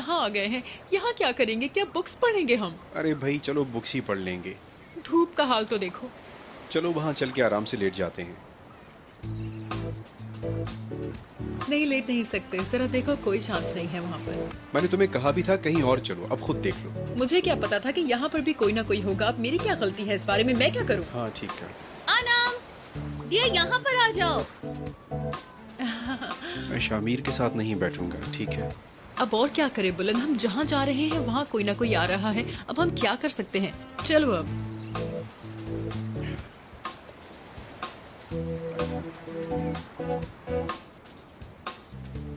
यहाँ आ गए हैं। यहाँ क्या करेंगे? क्या बुक्स पढ़ेंगे हम? अरे भाई चलो बुक्स ही पढ़ लेंगे। धूप का हाल तो देखो। चलो वहाँ चल के आराम से लेट जाते हैं। नहीं, लेट नहीं सकते। जरा देखो, कोई चांस नहीं है वहाँ पर। मैंने तुम्हें कहा भी था कहीं और चलो, अब खुद देख लो। मुझे क्या पता था कि यहाँ पर भी कोई ना कोई होगा। अब मेरी क्या गलती है इस बारे में? मैं क्या करूँ? हाँ ठीक है। अनम, ये यहाँ पर आ जाओ। मैं शामिर के साथ नहीं बैठूंगा, ठीक है? अब और क्या करें बुलंद? हम जहाँ जा रहे हैं वहाँ कोई ना कोई आ रहा है। अब हम क्या कर सकते हैं? चलो अब।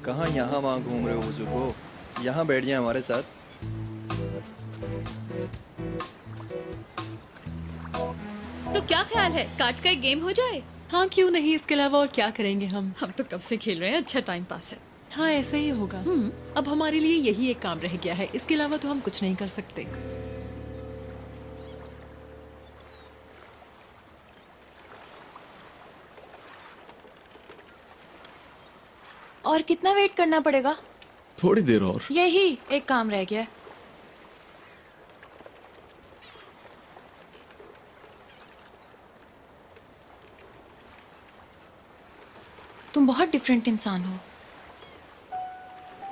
कहाँ यहाँ वहाँ घूम रहे हो बुजुर्गो? यहाँ बैठ जाए हमारे साथ। तो क्या ख्याल है, कांच का एक गेम हो जाए? हाँ क्यों नहीं, इसके अलावा और क्या करेंगे हम? हम तो कब से खेल रहे हैं, अच्छा टाइम पास है। हाँ ऐसा ही होगा। अब हमारे लिए यही एक काम रह गया है, इसके अलावा तो हम कुछ नहीं कर सकते। और कितना वेट करना पड़ेगा? थोड़ी देर और। यही एक काम रह गया है। तुम बहुत डिफरेंट इंसान हो।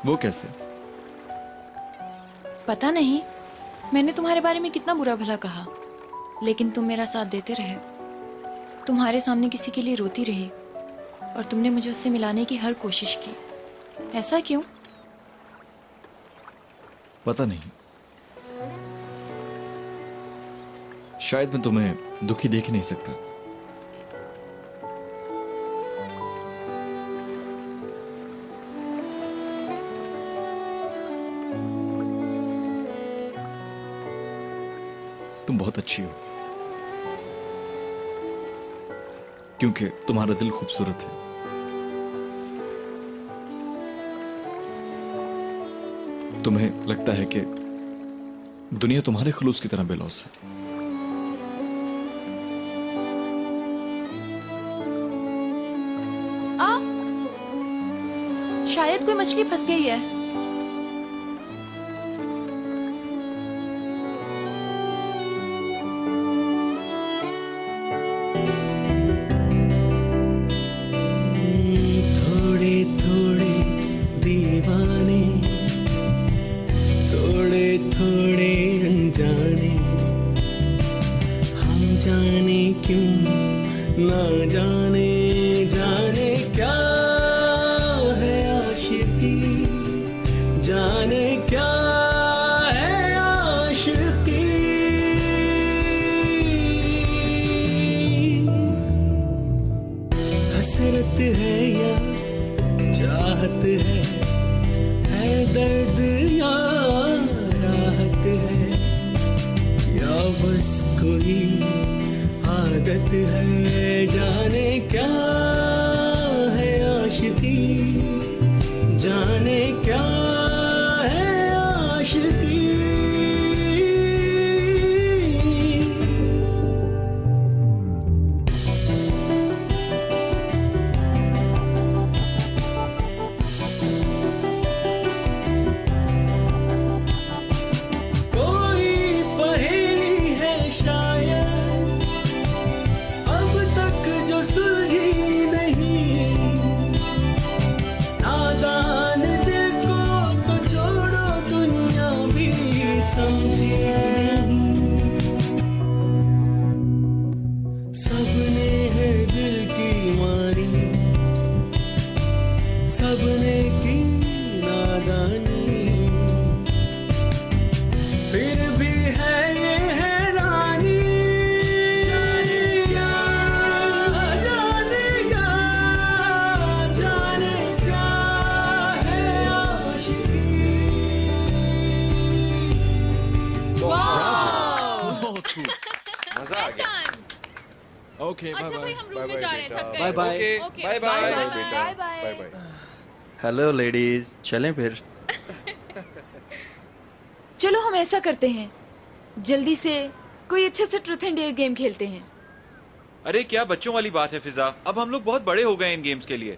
वो कैसे? पता नहीं, मैंने तुम्हारे बारे में कितना बुरा भला कहा, लेकिन तुम मेरा साथ देते रहे। तुम्हारे सामने किसी के लिए रोती रही और तुमने मुझे उससे मिलाने की हर कोशिश की। ऐसा क्यों? पता नहीं, शायद मैं तुम्हें दुखी देख ही नहीं सकता। तुम बहुत अच्छी हो, क्योंकि तुम्हारा दिल खूबसूरत है। तुम्हें लगता है कि दुनिया तुम्हारे खुलूस की तरह बेलौस है। शायद कोई मछली फंस गई है। थोड़े थोड़े दीवाने, थोड़े थोड़े अनजाने, हम जाने क्यों ना जाने, जाने क्या है आशिकी, जाने क्या है आशिकी। हसरत है या चाहत है दर्द या राहत है, या बस कोई आदत है, जाने क्या है आशिकी, जाने क्या है आशिकी। सबने है दिल की मारी, सबने की नादानी, फिर भी है ये हैरानी, जाने क्या, जाने क्या, जाने क्या है आशिकी। मजा आ गया। ओके, अच्छा भाई, हम रूम में जा रहे हैं, थक गए। Bye bye. Okay, bye bye bye bye bye. Hello ladies, चलें फिर? चलो हम ऐसा करते हैं, जल्दी से कोई अच्छे से ट्रूथ एंड डेयर गेम खेलते हैं। अरे क्या बच्चों वाली बात है फिजा, अब हम लोग बहुत बड़े हो गए इन गेम्स के लिए।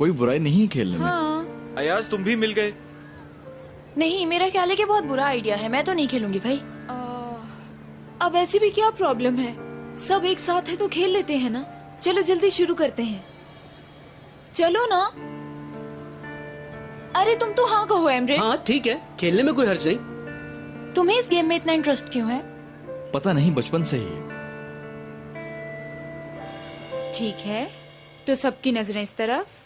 कोई बुराई नहीं है खेलने में। हाँ। अयाज तुम भी मिल गए। नहीं, मेरा ख्याल है कि बहुत बुरा आइडिया है। मैं तो नहीं खेलूंगी भाई। अब ऐसी भी क्या प्रॉब्लम है, सब एक साथ है तो खेल लेते हैं ना। चलो जल्दी शुरू करते हैं, चलो ना। अरे तुम तो हाँ कहो एमरे। हाँ ठीक है, खेलने में कोई हर्ज नहीं। तुम्हें इस गेम में इतना इंटरेस्ट क्यों है? पता नहीं, बचपन से ही है। ठीक है, तो सबकी नजरें इस तरफ।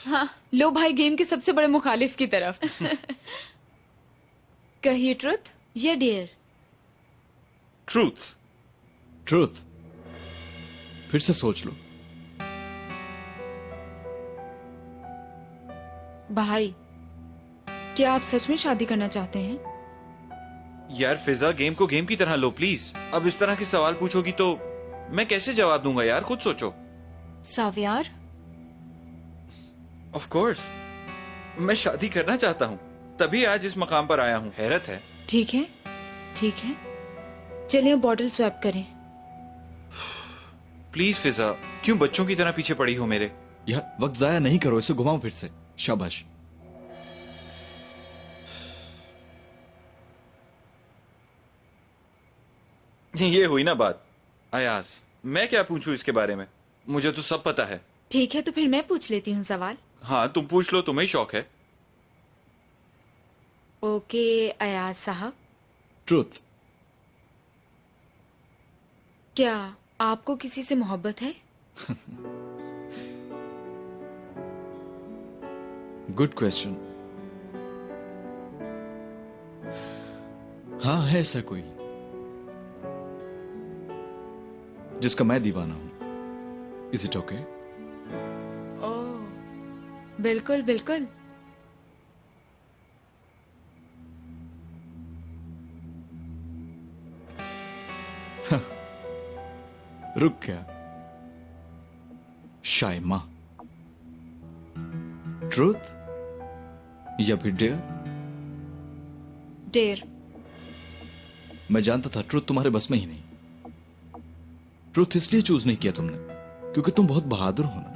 हाँ, लो भाई गेम के सबसे बड़े मुखालिफ की तरफ। कहिए ट्रुथ या डेयर? ट्रूथ। ट्रूथ। फिर से सोच लो। भाई, क्या आप सच में शादी करना चाहते हैं? यार फिजा, गेम को गेम की तरह लो प्लीज। अब इस तरह के सवाल पूछोगी तो मैं कैसे जवाब दूंगा यार, खुद सोचो। सावियार, ऑफ कोर्स मैं शादी करना चाहता हूँ, तभी आज इस मकाम पर आया हूँ। हैरत है। ठीक है, ठीक है, चलिए बॉटल स्वैप करें। प्लीज फिजा, क्यों बच्चों की तरह पीछे पड़ी हो मेरे? यार वक्त जाया नहीं करो, इसे घुमाओ फिर से। शाबाश। ये हुई ना बात। अयाज, मैं क्या पूछूं इसके बारे में, मुझे तो सब पता है। ठीक है, तो फिर मैं पूछ लेती हूँ सवाल। हाँ तुम पूछ लो, तुम्हें शौक है। ओके अयाज साहब, ट्रूथ। क्या आपको किसी से मोहब्बत है? Good question. हाँ, है ऐसा कोई जिसका मैं दीवाना हूं। Is it okay? ओह, बिल्कुल बिल्कुल। रुक गया। शाइमा, ट्रूथ या फिर डेयर? डेयर। मैं जानता था ट्रूथ तुम्हारे बस में ही नहीं। ट्रूथ इसलिए चूज नहीं किया तुमने क्योंकि तुम बहुत बहादुर हो ना।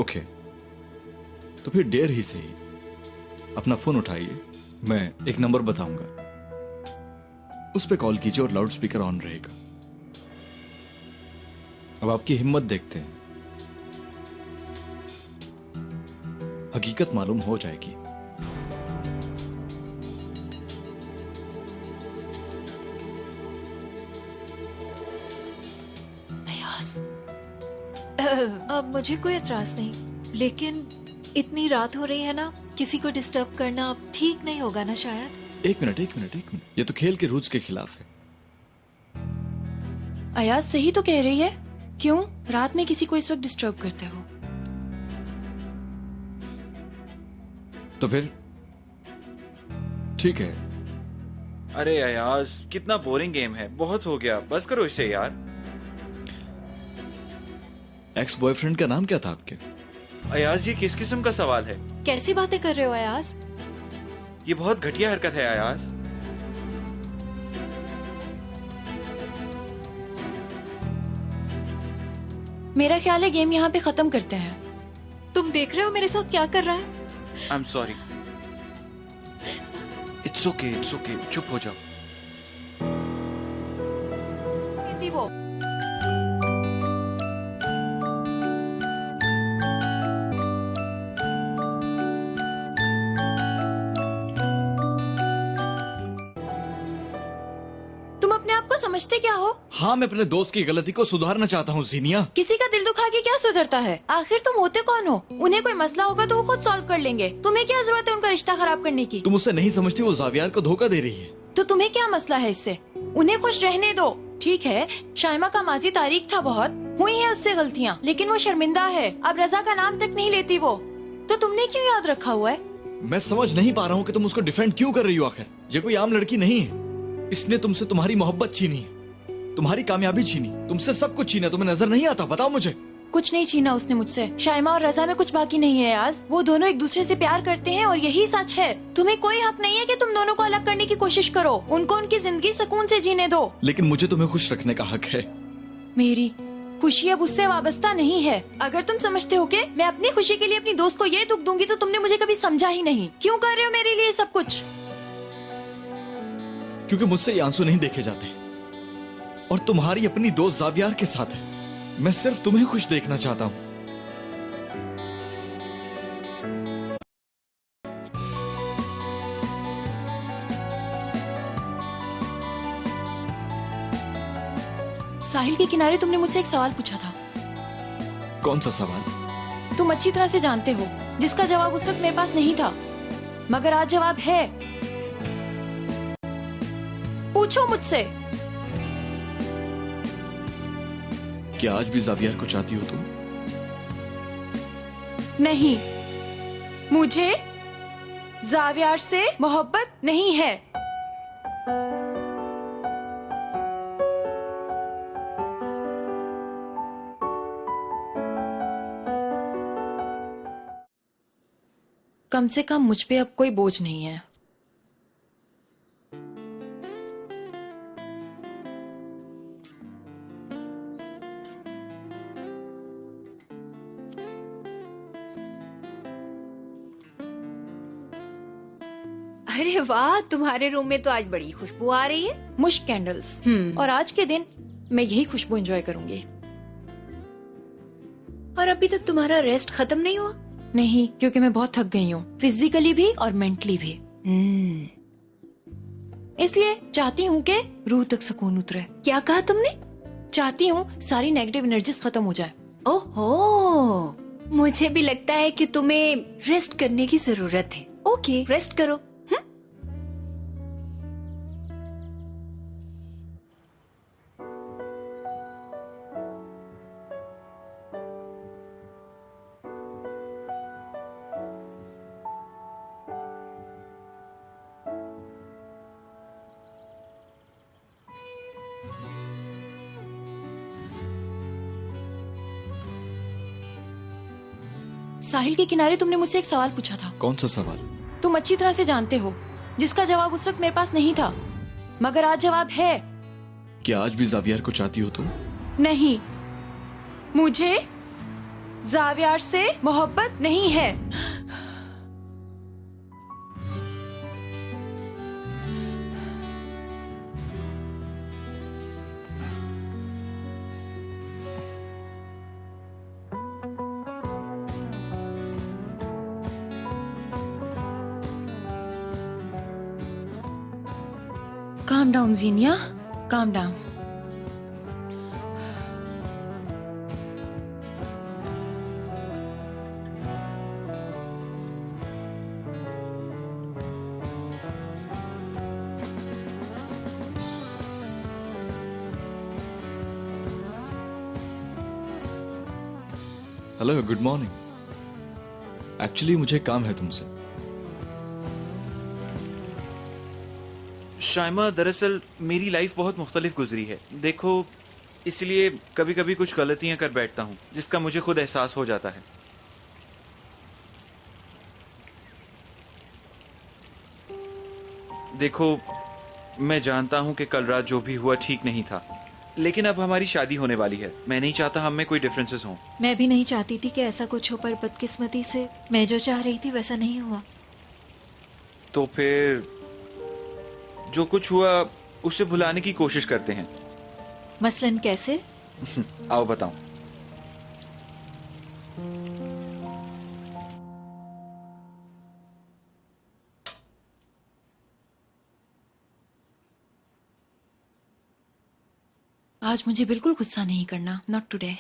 ओके, तो फिर डेयर ही सही। अपना फोन उठाइए, मैं एक नंबर बताऊंगा, उस पे कॉल कीजिए और लाउड स्पीकर ऑन रहेगा। अब आपकी हिम्मत देखते हैं, हकीकत मालूम हो जाएगी। अब मुझे कोई एतराज नहीं, लेकिन इतनी रात हो रही है ना, किसी को डिस्टर्ब करना अब ठीक नहीं होगा ना शायद। एक मिनट, ये तो खेल के रूल्स के खिलाफ है। अयाज सही तो कह रही है। क्यों रात में किसी को इस वक्त डिस्टर्ब करते हो? तो फिर ठीक है। अरे अयाज, कितना बोरिंग गेम है, बहुत हो गया, बस करो इसे यार। एक्स बॉयफ्रेंड का नाम क्या था आपके? अयाज, ये किस किस्म का सवाल है? कैसी बातें कर रहे हो अयाज? ये बहुत घटिया हरकत है अयाज। मेरा ख्याल है गेम यहाँ पे खत्म करते हैं। तुम देख रहे हो मेरे साथ क्या कर रहा है? I am sorry. It's okay, चुप हो जाओ। वो तुम अपने आप को समझते क्या हो? हाँ, मैं अपने दोस्त की गलती को सुधारना चाहता हूँ जीनिया। किसी का दिल दुखा के क्या सुधरता है? आखिर तुम होते कौन हो? उन्हें कोई मसला होगा तो वो खुद सॉल्व कर लेंगे। तुम्हें क्या जरूरत है उनका रिश्ता खराब करने की? तुम उसे नहीं समझती, वो जावियार को धोखा दे रही है। तो तुम्हें क्या मसला है इससे? उन्हें खुश रहने दो। ठीक है, शाइमा का माजी तारीख था, बहुत हुई है उससे गलतियाँ, लेकिन वो शर्मिंदा है। अब रजा का नाम तक नहीं लेती वो। तो तुमने क्यों याद रखा हुआ है? मैं समझ नहीं पा रहा हूँ कि तुम उसको डिफेंड क्यों कर रही हो। आखिर ये कोई आम लड़की नहीं है। इसने तुमसे तुम्हारी मोहब्बत छीनी है, तुम्हारी कामयाबी छीनी, तुमसे सब कुछ छीना। तुम्हें नजर नहीं आता? बताओ मुझे। कुछ नहीं छीना उसने मुझसे। शाइमा और रजा में कुछ बाकी नहीं है याज। वो दोनों एक दूसरे से प्यार करते हैं और यही सच है। तुम्हें कोई हक नहीं है कि तुम दोनों को अलग करने की कोशिश करो। उनको उनकी जिंदगी सुकून से जीने दो। लेकिन मुझे तुम्हें खुश रखने का हक है। मेरी खुशी अब उससे वाबस्ता नहीं है। अगर तुम समझते हो कि मैं अपनी खुशी के लिए अपनी दोस्त को ये दुख दूंगी तो तुमने मुझे कभी समझा ही नहीं। क्यों कर रहे हो मेरे लिए सब कुछ? क्योंकि मुझसे ये आंसू नहीं देखे जाते और तुम्हारी अपनी दोस्त जावियार के साथ है। मैं सिर्फ तुम्हें खुश देखना चाहता हूं। साहिल के किनारे तुमने मुझसे एक सवाल पूछा था। कौन सा सवाल? तुम अच्छी तरह से जानते हो, जिसका जवाब उस वक्त मेरे पास नहीं था, मगर आज जवाब है। पूछो मुझसे। क्या आज भी जावियार को चाहती हो तुम? नहीं, मुझे जावियार से मोहब्बत नहीं है। कम से कम मुझ पे अब कोई बोझ नहीं है। अरे वाह, तुम्हारे रूम में तो आज बड़ी खुशबू आ रही है। मुश्क कैंडल्स। और आज के दिन मैं यही खुशबू एंजॉय करूंगी। और अभी तक तुम्हारा रेस्ट खत्म नहीं हुआ? नहीं, क्योंकि मैं बहुत थक गई हूँ, फिजिकली भी और मेंटली भी। इसलिए चाहती हूँ कि रूह तक सुकून उतरे। क्या कहा तुमने? चाहती हूँ सारी नेगेटिव एनर्जीज खत्म हो जाए। ओहो, मुझे भी लगता है कि तुम्हें रेस्ट करने की जरूरत है। ओके, रेस्ट करो। साहिल के किनारे तुमने मुझसे एक सवाल पूछा था। कौन सा सवाल? तुम अच्छी तरह से जानते हो, जिसका जवाब उस वक्त मेरे पास नहीं था, मगर आज जवाब है। क्या आज भी जावियार को चाहती हो तुम? नहीं, मुझे जावियार से मोहब्बत नहीं है। Calm down, Zinia. Calm down. Hello, good morning. Actually मुझे काम है तुमसे। शाइमा, दरअसल मेरी लाइफ बहुत मुख्तलिफ गुजरी है। देखो, इसलिए कभी कभी कुछ गलतियां कर बैठता हूं जिसका मुझे खुद एहसास हो जाता है। देखो, मैं जानता हूं कि कल रात जो भी हुआ ठीक नहीं था, लेकिन अब हमारी शादी होने वाली है। मैं नहीं चाहता हम में कोई डिफरेंसेस हों। मैं भी नहीं चाहती थी कि ऐसा कुछ हो, पर बदकिस्मती से मैं जो चाह रही थी वैसा नहीं हुआ। तो फिर जो कुछ हुआ उसे भुलाने की कोशिश करते हैं। मसलन कैसे? आओ बताऊं। आज मुझे बिल्कुल गुस्सा नहीं करना, नॉट टुडे।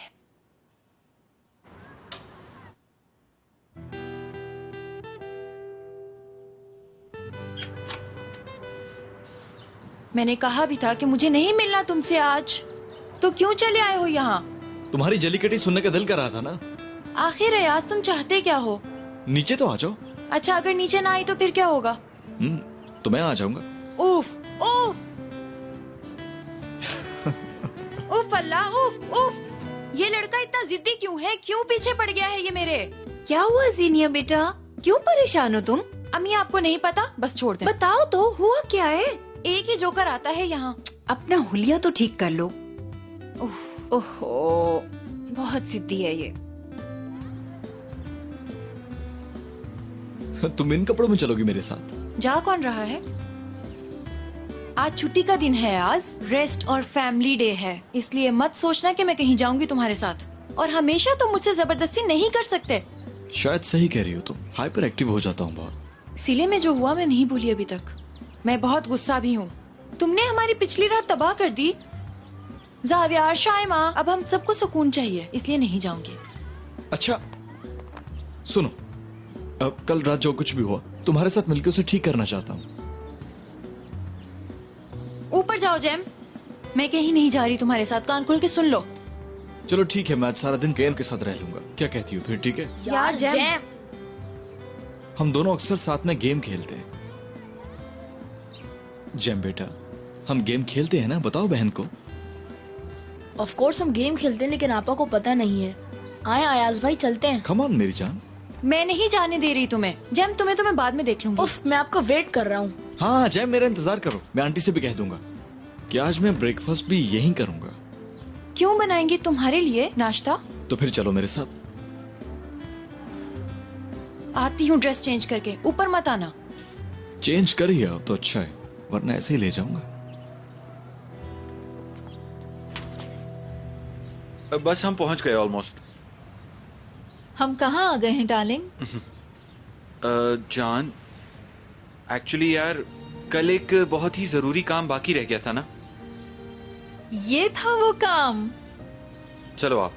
मैंने कहा भी था कि मुझे नहीं मिलना तुमसे आज, तो क्यों चले आए हो यहाँ? तुम्हारी जलीकटी सुनने का दिल कर रहा था ना। आखिर रियाज, तुम चाहते क्या हो? नीचे तो आ जाओ। अच्छा, अगर नीचे ना आई तो फिर क्या होगा? तो मैं आ जाऊंगा। उफ उफ उफ अल्लाह, उफ उफ ये लड़का इतना जिद्दी क्यों है? क्यों पीछे पड़ गया है ये मेरे? क्या हुआ जीनिया बेटा, क्यों परेशान हो तुम? अम्मी आपको नहीं पता, बस छोड़ दे। बताओ तो, हुआ क्या है? एक ही जोकर आता है यहाँ। अपना हुलिया तो ठीक कर लो। ओहो, बहुत जिद्दी है ये। तुम इन कपड़ों में चलोगी मेरे साथ? जा कौन रहा है? आज छुट्टी का दिन है, आज रेस्ट और फैमिली डे है, इसलिए मत सोचना कि मैं कहीं जाऊंगी तुम्हारे साथ। और हमेशा तुम मुझसे जबरदस्ती नहीं कर सकते। शायद सही कह रही हो तुम, हाइपर एक्टिव हो जाता हूँ बहुत। सिले में जो हुआ मैं नहीं भूली अभी तक। मैं बहुत गुस्सा भी हूँ। तुमने हमारी पिछली रात तबाह कर दी। जावियार, शाइमा, अब हम सबको सुकून चाहिए, इसलिए नहीं जाऊंगी। अच्छा सुनो, अब कल रात जो कुछ भी हुआ तुम्हारे साथ मिलकर उसे ठीक करना चाहता हूँ। ऊपर जाओ जैम, मैं कहीं नहीं जा रही तुम्हारे साथ, कान खोल के सुन लो। चलो ठीक है, मैं आज सारा दिन केएल के साथ रह लूंगा, क्या कहती हो फिर? ठीक है, यार जैम। हम दोनों अक्सर साथ में गेम खेलते हैं। जैम बेटा, हम गेम खेलते हैं ना, बताओ बहन को। ऑफ कोर्स हम गेम खेलते हैं, लेकिन आपा को पता नहीं है। आए आयाज भाई, चलते हैं। कम ऑन मेरी जान। मैं नहीं जाने दे रही तुम्हें। जैम, तुम्हें तो मैं बाद में देख लूंगी। उफ, मैं आपका वेट कर रहा हूँ। हाँ जैम, मेरा इंतजार करो, मैं आंटी से भी कह दूंगा कि आज मैं ब्रेकफास्ट भी यहीं करूंगा। क्यों बनाएंगी तुम्हारे लिए नाश्ता? तो फिर चलो मेरे साथ। आती हूँ ड्रेस चेंज करके, ऊपर मत आना। चेंज कर ही आओ तो अच्छा है, वरना ऐसे ही ले जाऊंगा। बस हम पहुंच गए ऑलमोस्ट। हम कहाँ आ गए हैं डार्लिंग? जान, एक्चुअली यार कल एक बहुत ही जरूरी काम बाकी रह गया था ना। ये था वो काम। चलो आप।